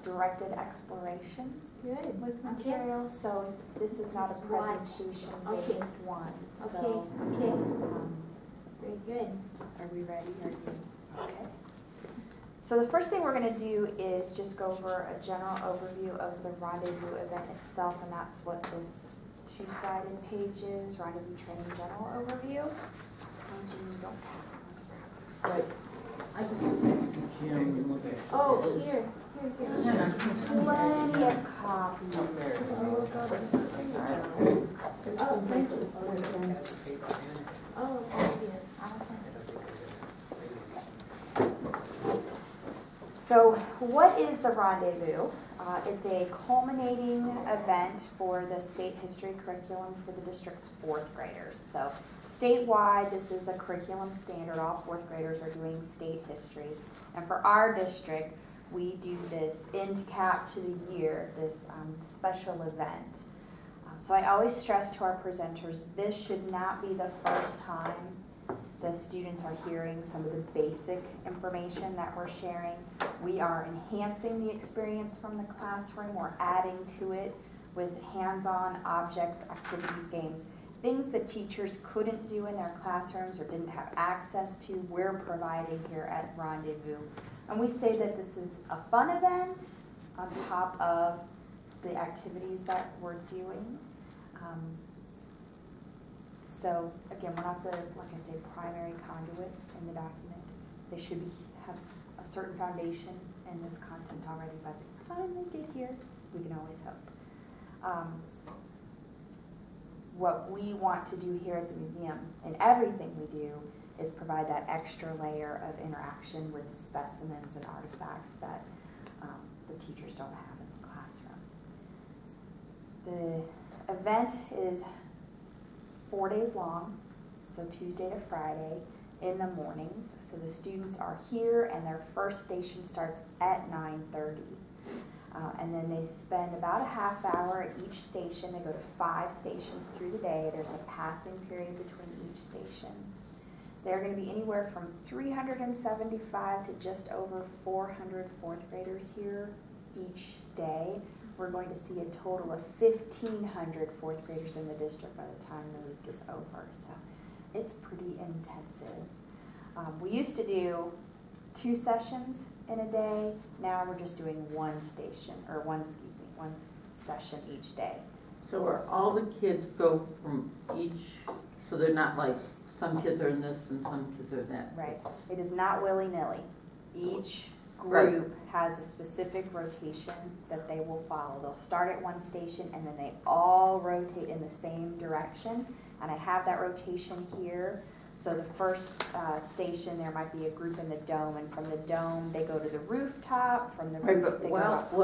directed exploration Good. with materials, so this is not a presentation-based one. So, Okay. Very good. are we ready? Are you okay? So the first thing we're going to do is just go over a general overview of the Rendezvous event itself, and that's what this two-sided page is, Rendezvous Training General Overview. You don't have Right. I can Oh, here. plenty of copies. Oh, So what is the Rendezvous? It's a culminating event for the state history curriculum for the district's fourth graders. So statewide, this is a curriculum standard. All fourth graders are doing state history. And for our district, we do this end cap to the year, this special event. So I always stress to our presenters, this should not be the first time the students are hearing some of the basic information that we're sharing. We are enhancing the experience from the classroom. We're adding to it with hands-on objects, activities, games, things that teachers couldn't do in their classrooms or didn't have access to, we're providing here at Rendezvous. And we say that this is a fun event on top of the activities that we're doing. So again, we're not the, like I say, primary conduit in the document. They should have a certain foundation in this content already. By the time they get here, we can always help. What we want to do here at the museum, and everything we do, is provide that extra layer of interaction with specimens and artifacts that the teachers don't have in the classroom. The event is 4 days long, so Tuesday to Friday in the mornings. So the students are here and their first station starts at 9:30. And then they spend about a half hour at each station. They go to 5 stations through the day. There's a passing period between each station. They're going to be anywhere from 375 to just over 400 fourth graders here each day. We're going to see a total of 1,500 fourth graders in the district by the time the week is over. So it's pretty intensive. We used to do 2 sessions in a day. Now we're just doing one session each day. So are all the kids go from each, so they're not like some kids are in this and some kids are in that? Right. It is not willy-nilly. Each group has a specific rotation that they will follow. They'll start at one station and then they all rotate in the same direction. And I have that rotation here. So the first station, there might be a group in the dome, and from the dome they go to the rooftop. From the roof they go outside.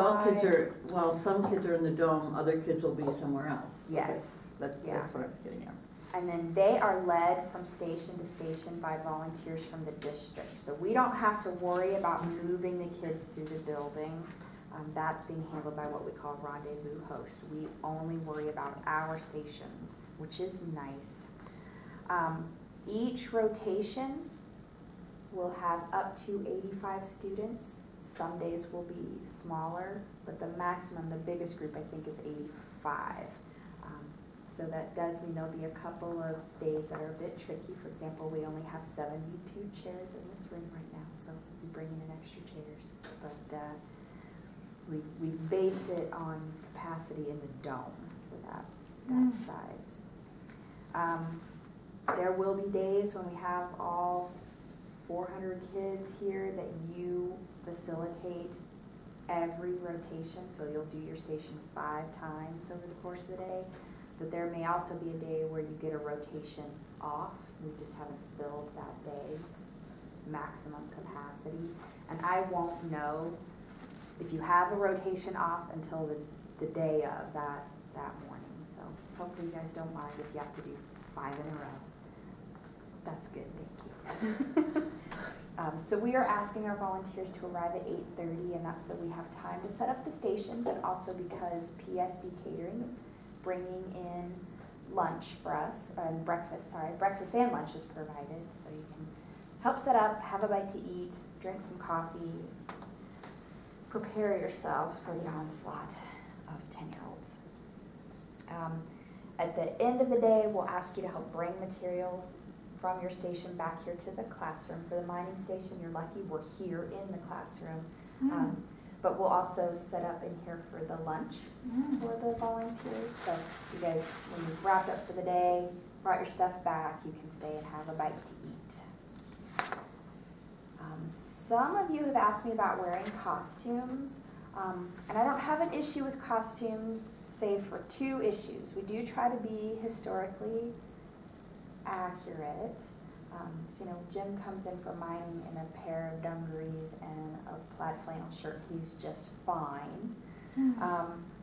While some kids are in the dome, other kids will be somewhere else. Yes. Okay. That's what I was getting at. And then they are led from station to station by volunteers from the district. So we don't have to worry about moving the kids through the building. That's being handled by what we call Rendezvous hosts. We only worry about our stations, which is nice. Each rotation will have up to 85 students. Some days will be smaller, but the maximum, the biggest group I think is 85. So that does mean there'll be a couple of days that are a bit tricky. For example, we only have 72 chairs in this room right now, so we'll be bringing in extra chairs. But we based it on capacity in the dome for that size. There will be days when we have all 400 kids here that you facilitate every rotation, so you'll do your station 5 times over the course of the day. But there may also be a day where you get a rotation off. We just haven't filled that day's maximum capacity. And I won't know if you have a rotation off until the day of that morning. So hopefully you guys don't mind if you have to do 5 in a row. That's good, thank you. So we are asking our volunteers to arrive at 8:30, and that's so we have time to set up the stations, and also because PSD Catering is bringing in lunch for us, breakfast and lunch is provided, so you can help set up, have a bite to eat, drink some coffee, prepare yourself for the onslaught of 10-year-olds. At the end of the day, we'll ask you to help bring materials from your station back here to the classroom. For the mining station, you're lucky we're here in the classroom. But we'll also set up in here for the lunch for the volunteers. So you guys, when you've wrapped up for the day, brought your stuff back, you can stay and have a bite to eat. Some of you have asked me about wearing costumes. And I don't have an issue with costumes, save for 2 issues. We do try to be historically accurate. So, Jim comes in for mining in a pair of dungarees and a plaid flannel shirt. He's just fine.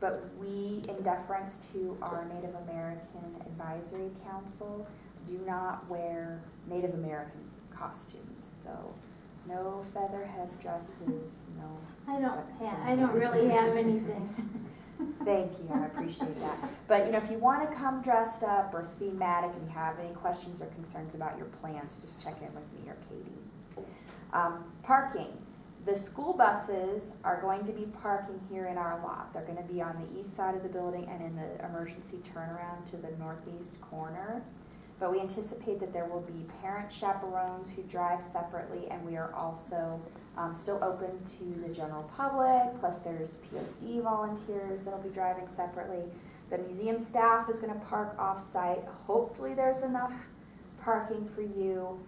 But we, in deference to our Native American Advisory Council, do not wear Native American costumes. So, no feather headdresses, no. I don't really have anything. Thank you, I appreciate that. But if you want to come dressed up or thematic and you have any questions or concerns about your plans, just check in with me or Katie. Parking. The school buses are going to be parking here in our lot. They're going to be on the east side of the building and in the emergency turnaround to the northeast corner. But we anticipate that there will be parent chaperones who drive separately, and we are also still open to the general public, plus there's PSD volunteers that will be driving separately. The museum staff is going to park off-site. Hopefully there's enough parking for you.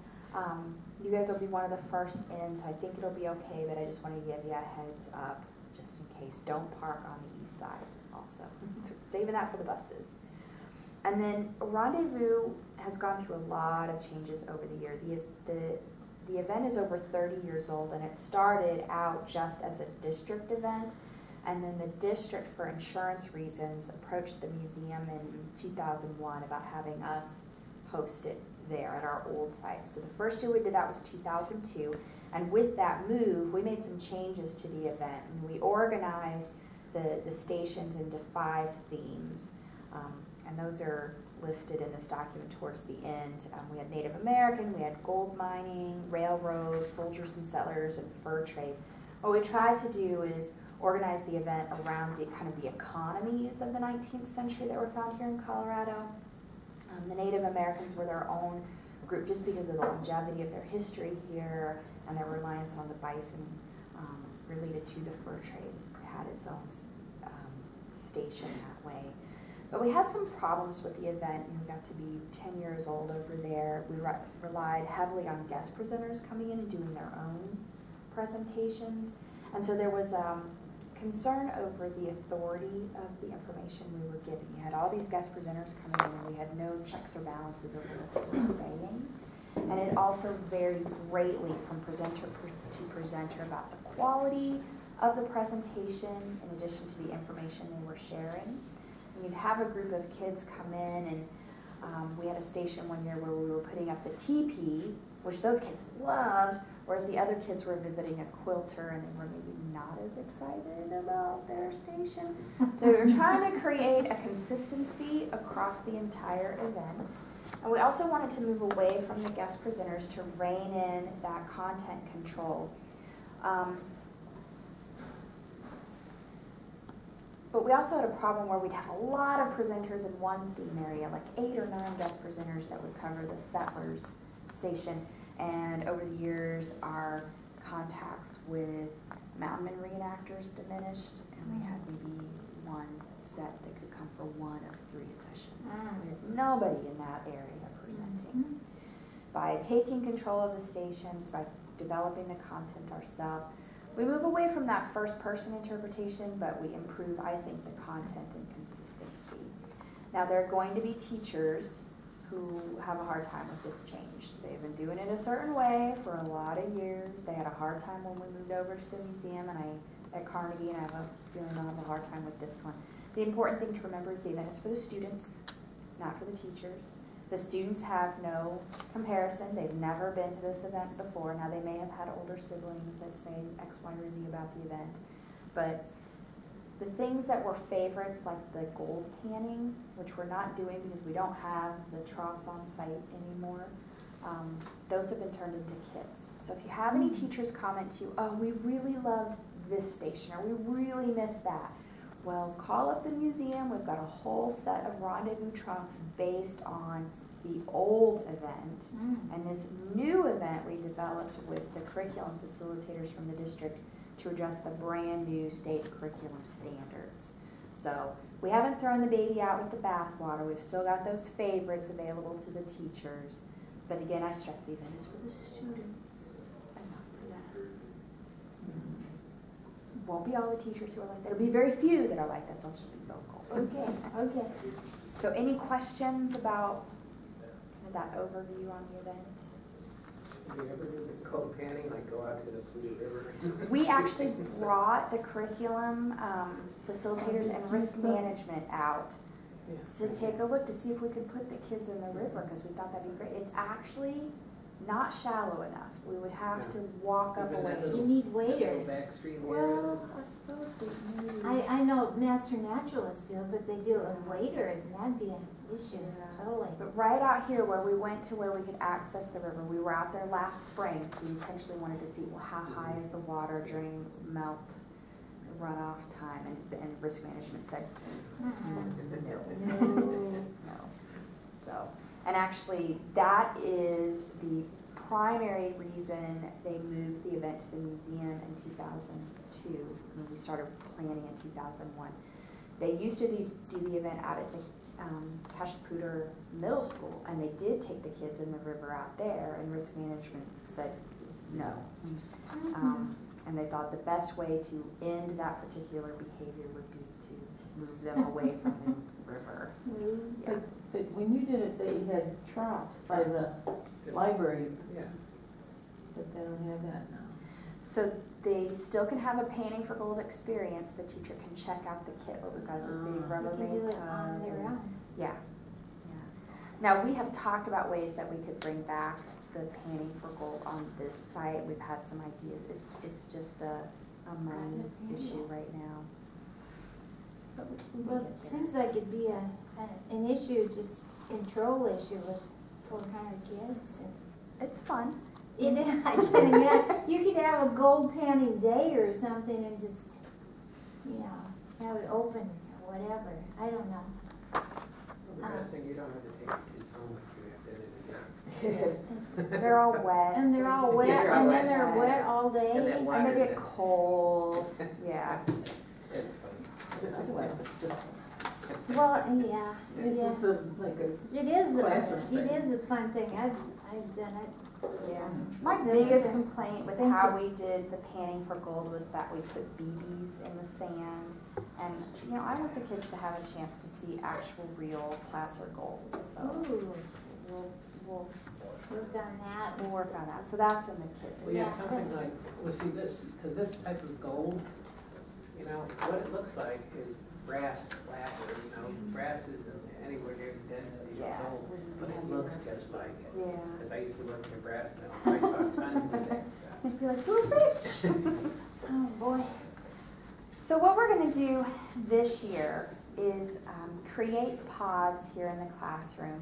You guys will be one of the first in, so I think it'll be okay, but I just want to give you a heads up, just in case. Don't park on the east side also. So saving that for the buses. And then Rendezvous has gone through a lot of changes over the year. The event is over 30 years old, and it started out just as a district event, and then the district, for insurance reasons, approached the museum in 2001 about having us host it there at our old site. So the first year we did that was 2002, and with that move, we made some changes to the event, and we organized the stations into 5 themes. And those are listed in this document towards the end. We had Native American, we had gold mining, railroad, soldiers and settlers, and fur trade. What we tried to do is organize the event around the economies of the 19th century that were found here in Colorado. The Native Americans were their own group just because of the longevity of their history here and their reliance on the bison related to the fur trade. It had its own station that way. But we had some problems with the event. We got to be 10 years old over there. We relied heavily on guest presenters coming in and doing their own presentations. And so there was concern over the authority of the information we were giving. You had all these guest presenters coming in, and we had no checks or balances over what they were saying. And it also varied greatly from presenter to presenter about the quality of the presentation in addition to the information they were sharing. You'd have a group of kids come in, and we had a station one year where we were putting up the teepee, which those kids loved, whereas the other kids were visiting a quilter and they were maybe not as excited about their station. So we were trying to create a consistency across the entire event. And we also wanted to move away from the guest presenters to rein in that content control. But we also had a problem where we'd have a lot of presenters in one theme area, like 8 or 9 guest presenters that would cover the settlers station. And over the years, our contacts with mountain men reenactors diminished, and we had maybe 1 set that could come for 1 of 3 sessions. So we had nobody in that area presenting. By taking control of the stations, by developing the content ourselves, we move away from that first-person interpretation, but we improve, I think, the content and consistency. Now, there are going to be teachers who have a hard time with this change. They've been doing it a certain way for a lot of years. They had a hard time when we moved over to the museum and at Carnegie, and I have a feeling they'll have a hard time with this one. The important thing to remember is the event is for the students, not for the teachers. The students have no comparison. They've never been to this event before. Now, they may have had older siblings that say X, Y, or Z about the event. But the things that were favorites, like the gold panning, which we're not doing because we don't have the troughs on site anymore, those have been turned into kits. So if you have any teachers comment to you, oh, we really loved this station, or we really miss that. Well, call up the museum. We've got a whole set of rendezvous trunks based on the old event. And this new event we developed with the curriculum facilitators from the district to address the brand new state curriculum standards. So we haven't thrown the baby out with the bathwater. We've still got those favorites available to the teachers. But again, I stress the event is for the students and not for them. Won't be all the teachers who are like that. It'll be very few that are like that. They'll just be vocal. Okay, okay. So any questions about that overview on the event? Do you ever do the cold panning, like go out to the Blue River? We actually brought the curriculum facilitators and risk management out to take a look to see if we could put the kids in the river, because we thought that'd be great. It's actually not shallow enough. We would have to walk up a ways. You need waders. Backstream Well, I suppose we need. I know master naturalists do, but they do it with waders, and that'd be an issue, totally. But right out here where we went to where we could access the river, we were out there last spring, so we intentionally wanted to see, well, how high is the water during melt runoff time, and risk management said, no. So, and actually, that is the primary reason they moved the event to the museum in 2002, when we started planning in 2001. They used to do the event out at the Kashputer Middle School, and they did take the kids in the river out there, and risk management said no. And they thought the best way to end that particular behavior would be to move them away from the river. Yeah. But when you did it, they had troughs by the library. Yeah. But they don't have that now. So they still can have a painting for gold experience. The teacher can check out the kit, but we've got some big They Rubbermaid can do it tub. on their own. Yeah. Now, we have talked about ways that we could bring back the painting for gold on this site. We've had some ideas. It's just a money issue right now. But we Well, get there. it seems like it'd be an issue, just control issue with 400 kids. It's fun. I can imagine, you could have a gold panning day or something and just, have it open or whatever. I don't know. The best thing, you don't have to take the kids home if you have to. They're all wet. And they're all wet, They're all and wet. then they're wet all day. And that And water they get then- cold. Yeah. It's fun. I like this just- Well, yeah, It's yeah. just like a, It is classroom thing. a fun thing. I've done it. Yeah. My So biggest okay. complaint with Thank how you. we did the panning for gold was that we put BBs in the sand. And, I want the kids to have a chance to see actual real placer gold. So Ooh, we'll work on that. work on that. So that's in the kit. Well, yeah, Yeah. something like, well, see, because this type of gold, what it looks like is brass plaster, brass isn't anywhere near the density Yeah. of gold, but it looks just like it. Yeah. Because I used to work in a brass mill, I saw tons of that stuff. You'd be like, we're rich. Oh, boy. So what we're going to do this year is create pods here in the classroom.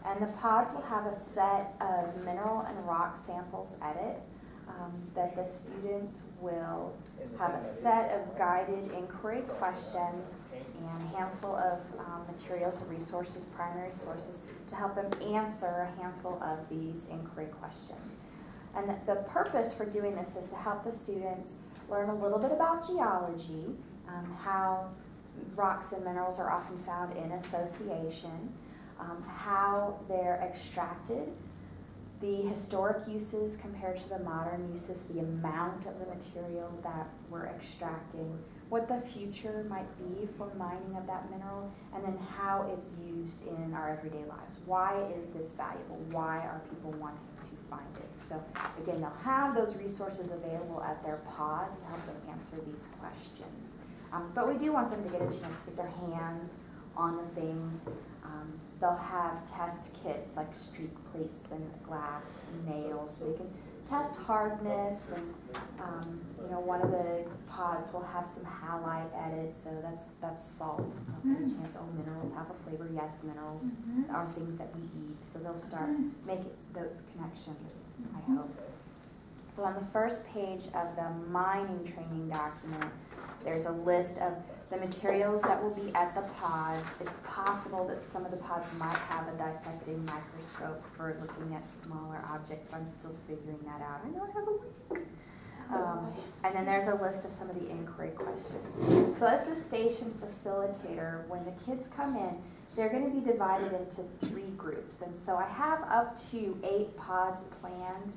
And the pods will have a set of mineral and rock samples edit that the students will have a set of guided inquiry questions and a handful of materials and resources, primary sources, to help them answer a handful of these inquiry questions. And the purpose for doing this is to help the students learn a little bit about geology, how rocks and minerals are often found in association, how they're extracted, the historic uses compared to the modern uses, the amount of the material that we're extracting, what the future might be for mining of that mineral, and then how it's used in our everyday lives. Why is this valuable? Why are people wanting to find it? So again, they'll have those resources available at their pods to help them answer these questions. But we do want them to get a chance to get their hands on the things. They'll have test kits like streak plates and glass nails, so they can test hardness, and one of the pods will have some halite added, so that's salt. They'll get a chance. Oh, minerals have a flavor. Yes, minerals are things that we eat, so they'll start making those connections, I hope. So on the first page of the mining training document, there's a list of the materials that will be at the pods. It's possible that some of the pods might have a dissecting microscope for looking at smaller objects, but I'm still figuring that out. I know I have a week. And then there's a list of some of the inquiry questions. So as the station facilitator, when the kids come in, they're going to be divided into 3 groups. And so I have up to 8 pods planned,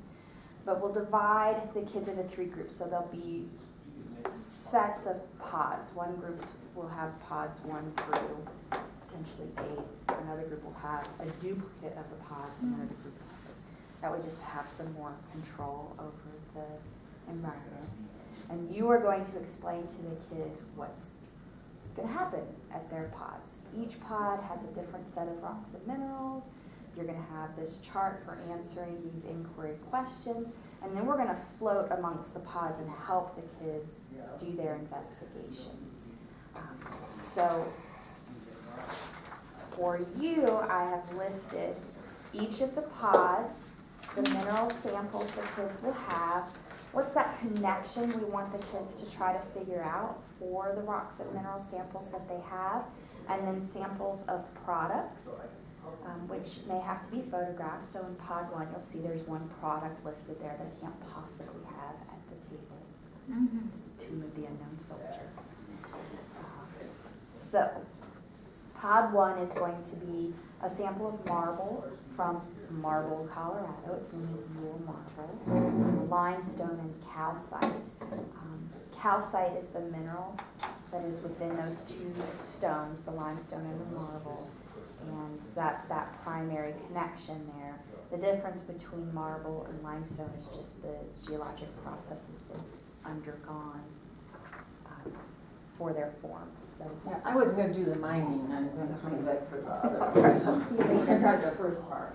but we'll divide the kids into 3 groups. So there'll be sets of pods. One group will have pods 1 through potentially 8. Another group will have a duplicate of the pods, and another group will have it. That would just have some more control over the environment. And you are going to explain to the kids what's going to happen at their pods. Each pod has a different set of rocks and minerals. You're going to have this chart for answering these inquiry questions, and then we're going to float amongst the pods and help the kids do their investigations. So for you, I have listed each of the pods, the mineral samples the kids will have, what's that connection we want the kids to try to figure out for the rocks and mineral samples that they have, and then samples of products, which may have to be photographed. So in pod 1, you'll see there's one product listed there that I can't possibly have at the table. It's the Tomb of the Unknown Soldier. So pod 1 is going to be a sample of marble from Marble, Colorado. Its name is Yule Marble. Limestone and calcite. Calcite is the mineral that is within those 2 stones, the limestone and the marble. And that's that primary connection there. The difference between marble and limestone is just the geologic processes they've undergone for their forms. So Yeah, I wasn't going to do the mining. I'm going to come back for the other we'll part. see you later. Not the first part.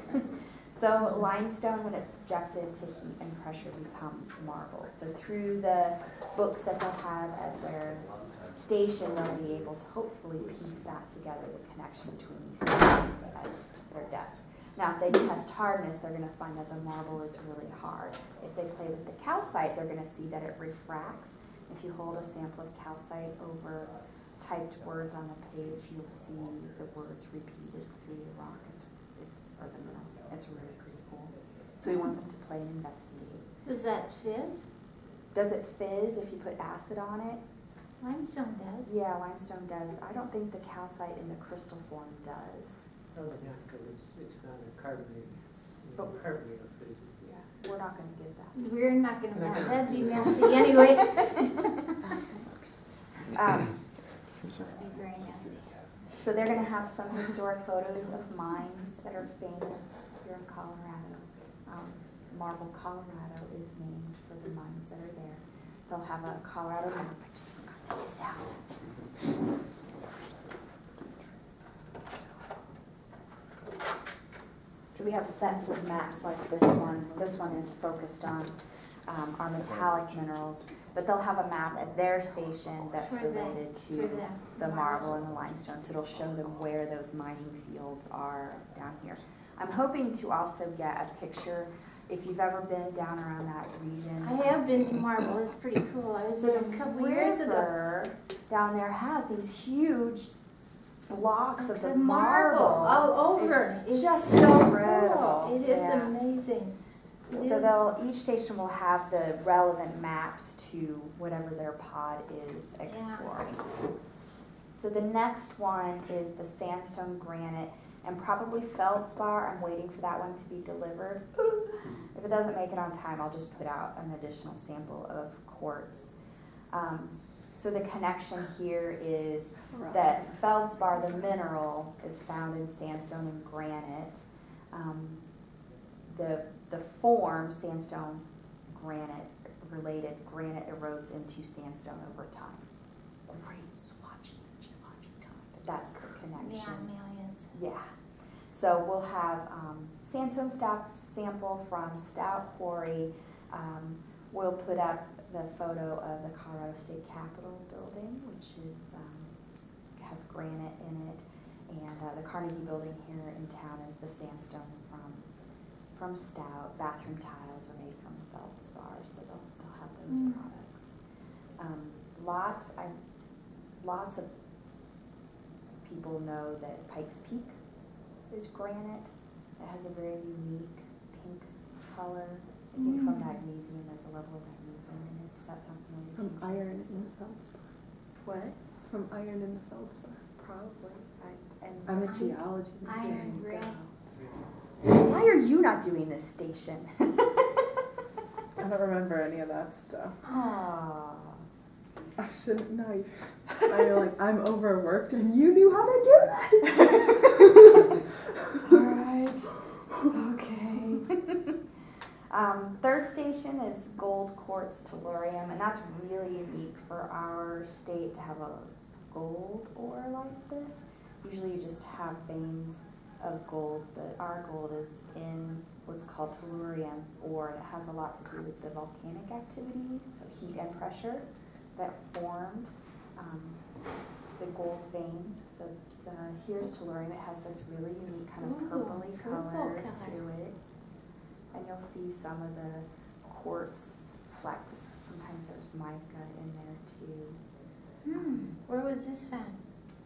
So limestone, when it's subjected to heat and pressure, becomes marble. So through the books that they'll have at their station, they'll be able to hopefully piece that together, the connection between these 2 things at their desk. Now, if they test hardness, they're going to find that the marble is really hard. If they play with the calcite, they're going to see that it refracts. If you hold a sample of calcite over typed words on a page, you'll see the words repeated through the rock. Or the mineral. It's really pretty cool. So we want them to play and investigate. Does that fizz? Does it fizz if you put acid on it? Limestone does. Yeah, limestone does. I don't think the calcite in the crystal form does. Probably not, because it's not a carbonate. But- Carbonate of physics. Yeah, we're not going to get that. We're not going to, that'd be messy anyway. That'd be very messy. So they're going to have some historic photos of mines that are famous here in Colorado. Marble, Colorado is named for the mines that are there. They'll have a Colorado map. I just forgot to get it out. So we have sets of maps like this one. This one is focused on our metallic minerals, but they'll have a map at their station that's related to the marble and the limestone, so it'll show them where those mining fields are down here. I'm hoping to also get a picture, if you've ever been down around that region. I have been to Marble, it's pretty cool. I was there a couple years ago. River down there has these huge blocks It's of a the marble. all over. It's just so incredible. cool. It is Yeah. amazing. It So is. each station will have the relevant maps to whatever their pod is exploring. So the next one is the sandstone granite and probably feldspar. I'm waiting for that one to be delivered. If it doesn't make it on time, I'll just put out an additional sample of quartz. So the connection here is that feldspar, the mineral, is found in sandstone and granite. The form, sandstone, granite, related, granite erodes into sandstone over time. Great swatches of geologic time, but that's the connection. Yeah, millions. Yeah. So we'll have sandstone sample from Stout Quarry. We'll put up the photo of the Colorado State Capitol building, which is has granite in it, and the Carnegie building here in town is the sandstone from from Stout. Bathroom tiles are made from feldspar, so they'll have those products. Lots of people know that Pikes Peak is granite. It has a very unique pink color. I think from magnesium, there's a level of magnesium in it. Does that sound familiar to you? From iron in the feldspar. What? From iron in the feldspar. Probably. I'm a geology major. Iron grit. Why are you not doing this station? I don't remember any of that stuff. Aww. I shouldn't know. I'm overworked and you knew how to do that. All right. Okay. Third station is gold quartz tellurium, and that's really unique for our state to have a gold ore like this. Usually you just have veins of gold, but our gold is in what's called tellurium ore. It has a lot to do with the volcanic activity, so heat and pressure that formed the gold veins. So it's, here's tellurium. It has this really unique kind of purpley color to it. And you'll see some of the quartz flecks. Sometimes there's mica in there too. Where was this found?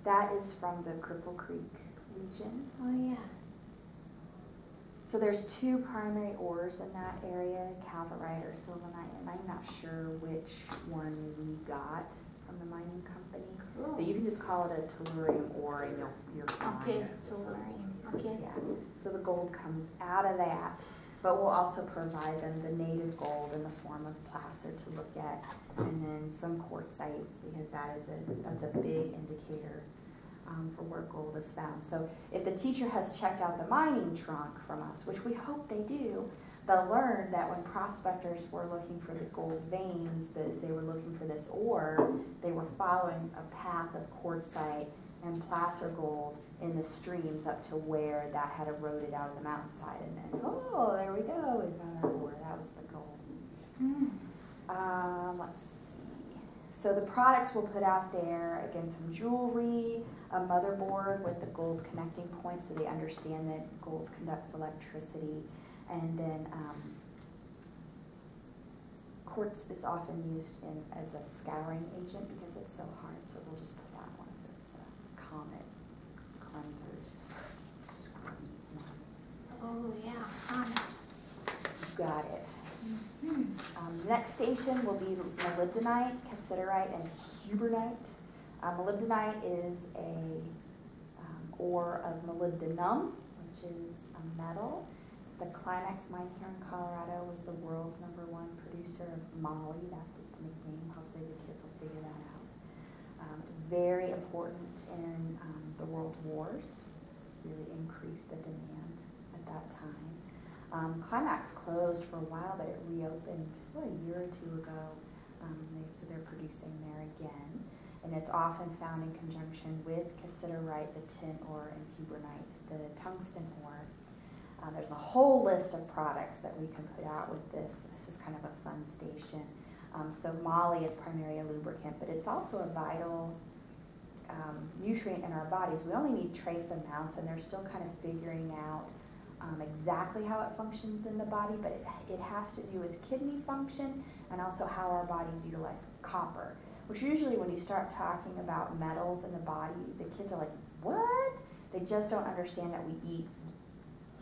That is from the Cripple Creek region. Oh yeah. So there's two primary ores in that area, calverite or sylvanite, and I'm not sure which one we got from the mining company. Cool. But you can just call it a tellurium ore and you're fine. Okay, tellurium. Okay. Yeah. So the gold comes out of that, but we'll also provide them the native gold in the form of placer to look at, and then some quartzite, because that's a big indicator for where gold is found. So if the teacher has checked out the mining trunk from us, which we hope they do, they'll learn that when prospectors were looking for the gold veins, that they were looking for this ore, they were following a path of quartzite and placer gold in the streams up to where that had eroded out of the mountainside, and then, oh, there we go, we found our ore, that was the gold. Let's see. So the products we'll put out there, again, some jewelry, a motherboard with the gold connecting points so they understand that gold conducts electricity, and then quartz is often used as a scouring agent because it's so hard, so we'll just put out one of those Comet cleansers. Squeak one. Oh yeah. You got it. The next station will be molybdenite, cassiterite, and hubernite. Molybdenite is a ore of molybdenum, which is a metal. The Climax mine here in Colorado was the world's #1 producer of moly. That's its nickname. Hopefully the kids will figure that out. Very important in the world wars. Really increased the demand at that time. Climax closed for a while, but it reopened a year or two ago. So they're producing there again. And it's often found in conjunction with cassiterite, the tin ore, and hubernite, the tungsten ore. There's a whole list of products that we can put out with this. This is kind of a fun station. So moly is primarily a lubricant, but it's also a vital nutrient in our bodies. We only need trace amounts, and they're still kind of figuring out exactly how it functions in the body, but it has to do with kidney function and also how our bodies utilize copper, which usually when you start talking about metals in the body, the kids are like, what? They just don't understand that we eat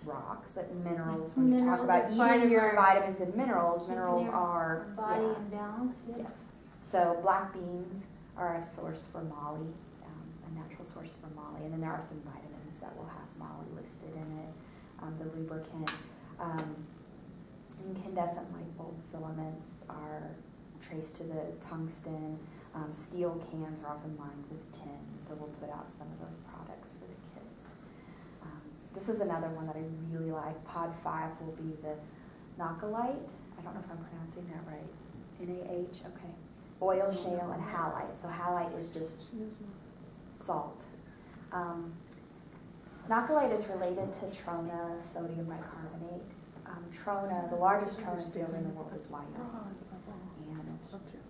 rocks, that minerals, when you talk about eating your vitamins and minerals are body in balance. Yes. So black beans are a source for moly, a natural source for moly, and then there are some vitamins that will have moly listed in it. The lubricant, incandescent light bulb filaments are traced to the tungsten. Steel cans are often lined with tin, so we'll put out some of those products for the kids. This is another one that I really like. Pod 5 will be the Nakalite. I don't know if I'm pronouncing that right. N-A-H, okay. Oil, shale, and halite. So halite is just salt. Nakalite is related to trona, sodium bicarbonate. Trona, the largest trona field in the world is Wyoming. And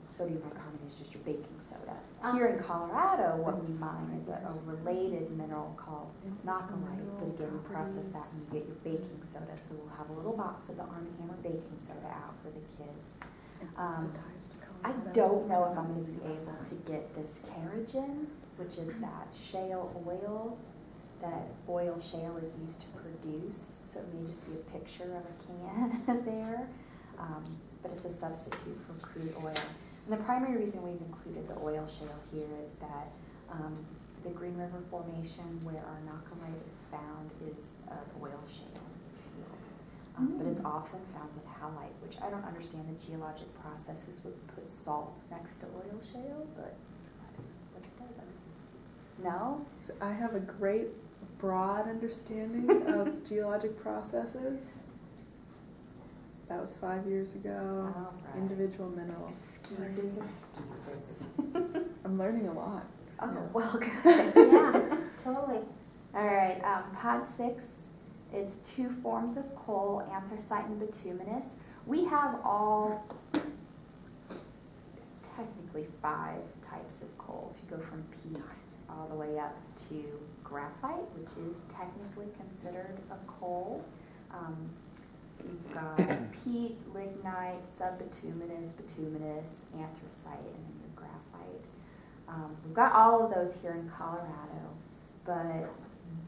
sodium bicarbonate is just your baking soda. Here in Colorado, what we mine is a related mineral called nacalite, but again, we process that and you get your baking soda. So we'll have a little box of the Arm & Hammer baking soda out for the kids. I don't know if I'm going to be able to get this keratin, which is that shale oil that oil shale is used to produce. So it may just be a picture of a can there, but it's a substitute for crude oil. And the primary reason we've included the oil shale here is that the Green River Formation, where our nacalite is found, is an oil shale field. But it's often found with halite, which I don't understand the geologic processes would put salt next to oil shale, but that's what it does. No? So I have a great broad understanding of geologic processes. That was 5 years ago. All right. Individual minerals. Excuses. I'm learning a lot. Oh, Yeah. well, good. Yeah, totally. All right, pod 6 is 2 forms of coal, anthracite and bituminous. We have all, technically 5 types of coal. If you go from peat all the way up to graphite, which is technically considered a coal. So you've got peat, lignite, subbituminous, bituminous, anthracite, and then your graphite. We've got all of those here in Colorado, but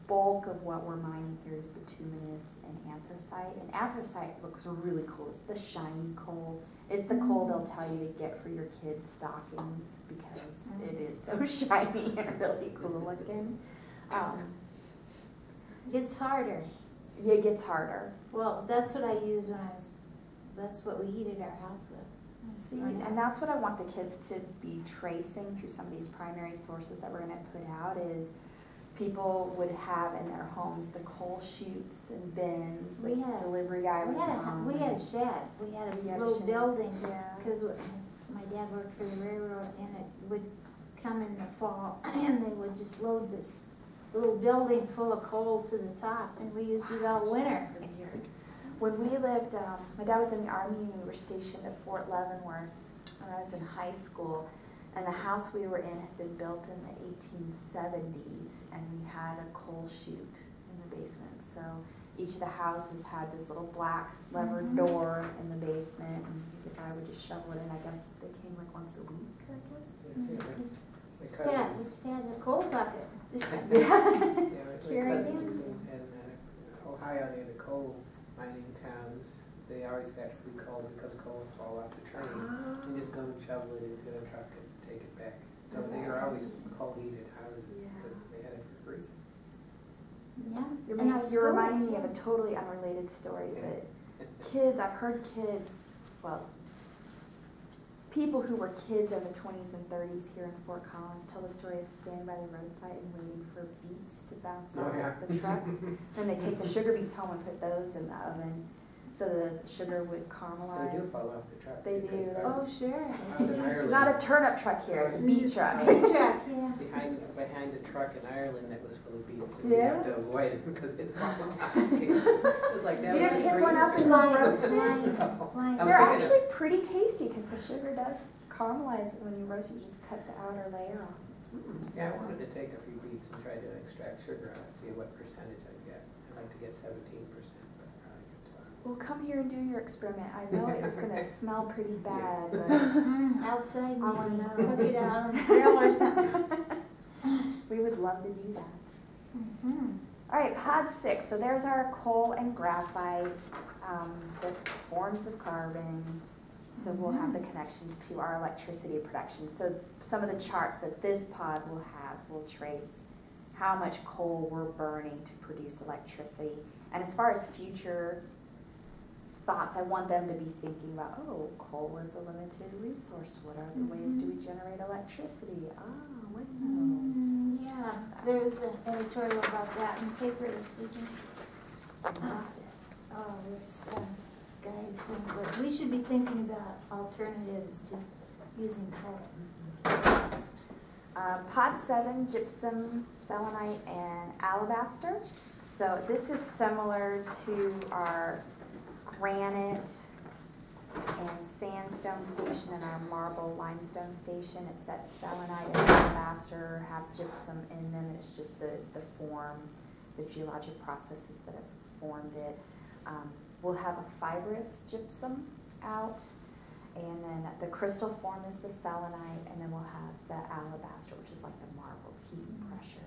bulk of what we're mining here is bituminous and anthracite. And anthracite looks really cool. It's the shiny coal. It's the coal they'll tell you to get for your kids' stockings because it is so shiny and really cool looking. It's harder. It gets harder. Well, that's what I used when that's what we heated our house with. See, and that's what I want the kids to be tracing through some of these primary sources that we're going to put out is people would have in their homes the coal chutes and bins, the delivery guy would come. We had a shed. We had a little building because my dad worked for the railroad, and it would come in the fall, and they would just load this little building full of coal to the top, and we used it all winter. When we lived, my dad was in the Army and we were stationed at Fort Leavenworth when I was in high school, and the house we were in had been built in the 1870s, and we had a coal chute in the basement. So each of the houses had this little black levered door in the basement, and the guy would just shovel it in. I guess they came like once a week, I guess. We just had a coal bucket. Just Carry it in Ohio, near the coal mining towns, they always got free coal because coal would fall off the train. You just go and shovel it into a truck and take it back. So they were always coal heated houses because they had it for free. Yeah. You're reminding me of a totally unrelated story, but kids, I've heard kids, well, people who were kids in the 20s and 30s here in Fort Collins tell the story of standing by the roadside and waiting for beets to bounce off the trucks. Then they take the sugar beets home and put those in the oven so the sugar would caramelize. They do fall off the truck. They do. Oh, sure. It's not a turnip truck here, it's a beet truck. Beet truck, yeah. Behind a truck in Ireland that was full of beets, and you have to avoid it because it falls off. It was like that. You didn't pick one up and roast it? They're actually pretty tasty because the sugar does caramelize when you roast it. You just cut the outer layer off. Yeah, I wanted to take a few beets and try to extract sugar out and see what percentage I'd get. I'd like to get 17%, but I probably get 12. Well, come here and do your experiment. I know it was going to smell pretty bad, but Outside, I want to know. cook it out on the grill or something. We would love to do that. All right, pod 6. So there's our coal and graphite, the forms of carbon. So we'll have the connections to our electricity production. So some of the charts that this pod will have will trace how much coal we're burning to produce electricity. And as far as future thoughts, I want them to be thinking about, oh, coal is a limited resource. What other ways do we generate electricity? Windmills. Yeah, there was an editorial about that in the paper this weekend. I missed it. Oh, this guy said, but we should be thinking about alternatives to using coal. Pod 7, gypsum, selenite, and alabaster. So this is similar to our granite and sandstone station and our marble limestone station. It's that selenite and alabaster have gypsum in them, and it's just the form, the geologic processes that have formed it. We'll have a fibrous gypsum out, and then the crystal form is the selenite, and then we'll have the alabaster, which is like the marbled heat and pressure.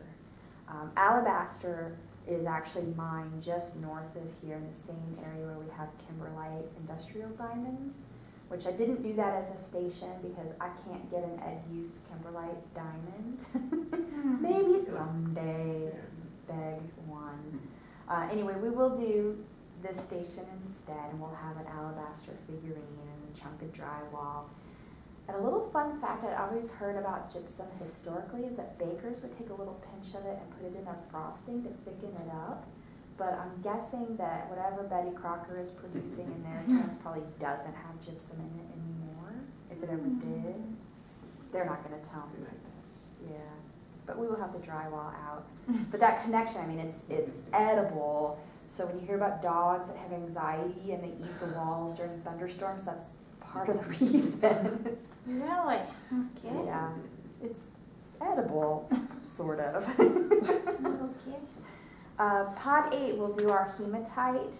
Alabaster is actually mined just north of here in the same area where we have kimberlite industrial diamonds, which I didn't do that as a station because I can't get an ed-use kimberlite diamond. Maybe someday, beg one. Anyway, we will do this station instead, and we'll have an alabaster figurine and a chunk of drywall. And a little fun fact that I always heard about gypsum historically is that bakers would take a little pinch of it and put it in their frosting to thicken it up. But I'm guessing that whatever Betty Crocker is producing in their tents probably doesn't have gypsum in it anymore, if it ever did. They're not going to tell me. Yeah, but we will have the drywall out. But that connection, I mean, it's edible. So when you hear about dogs that have anxiety and they eat the walls during thunderstorms, that's part of the reason. Really? Okay. Yeah, it's edible, sort of. Okay. Pod 8 will do our hematite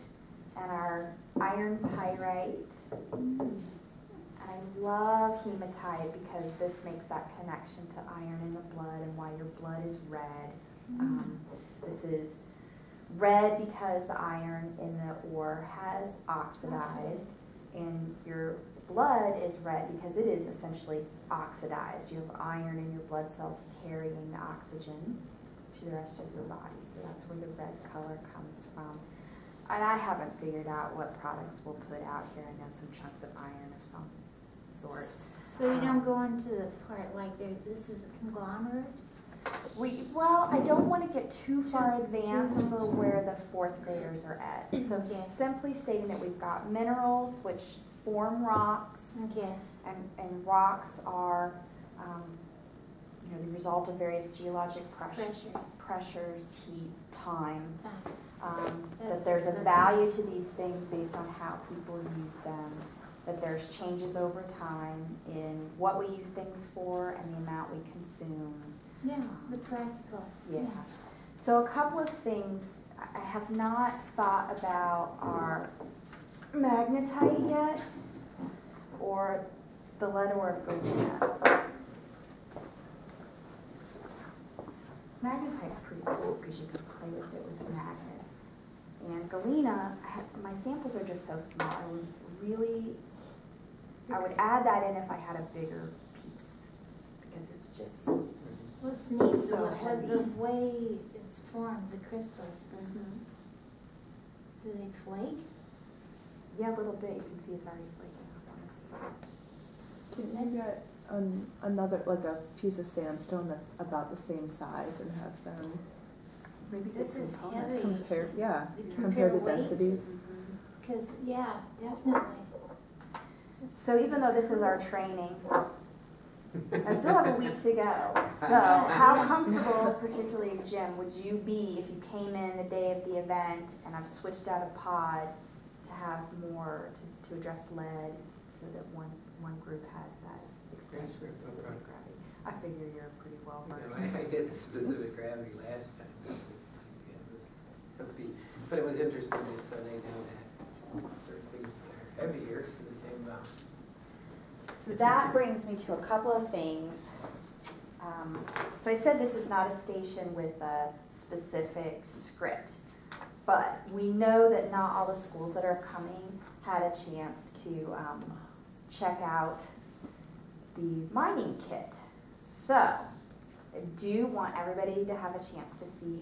and our iron pyrite. And I love hematite because this makes that connection to iron in the blood and why your blood is red. This is red because the iron in the ore has oxidized, and your blood is red because it is essentially oxidized. You have iron in your blood cells carrying the oxygen to the rest of your body. So that's where the red color comes from. And I haven't figured out what products we'll put out here. I know some chunks of iron of some sort. So you don't go into the part like this is a conglomerate? Well, I don't want to get too far advanced for where the fourth graders are at. So simply stating that we've got minerals which form rocks, and rocks are the result of various geologic pressures, heat, time. That there's a value to these things based on how people use them, that there's changes over time in what we use things for and the amount we consume. Yeah, the practical. Yeah. So a couple of things, I have not thought about our magnetite yet, or the lead ore of galena. Magnetite's pretty cool because you can play with it with magnets. And galena, my samples are just so small. I would add that in if I had a bigger piece because it's just Well, it's neat, so heavy. the way it forms, the crystals. Do they flake? Yeah, a little bit. You can see it's already flaking off on the table. Can you get another, like a piece of sandstone that's about the same size and have them Maybe This is heavy. compare, yeah, You compare the weights. densities? Because, yeah, definitely. So even though this is our training, I still have a week to go. So how comfortable, particularly Jim, would you be if you came in the day of the event and I've switched out a pod to have more to address lead so that one group has that experience with specific gravity? I figure you're pretty well versed. I did the specific gravity last time. But it was interesting just so they know that certain things are heavier in the same amount. So that brings me to a couple of things. So I said this is not a station with a specific script, but we know that not all the schools that are coming had a chance to check out the mining kit. So I do want everybody to have a chance to see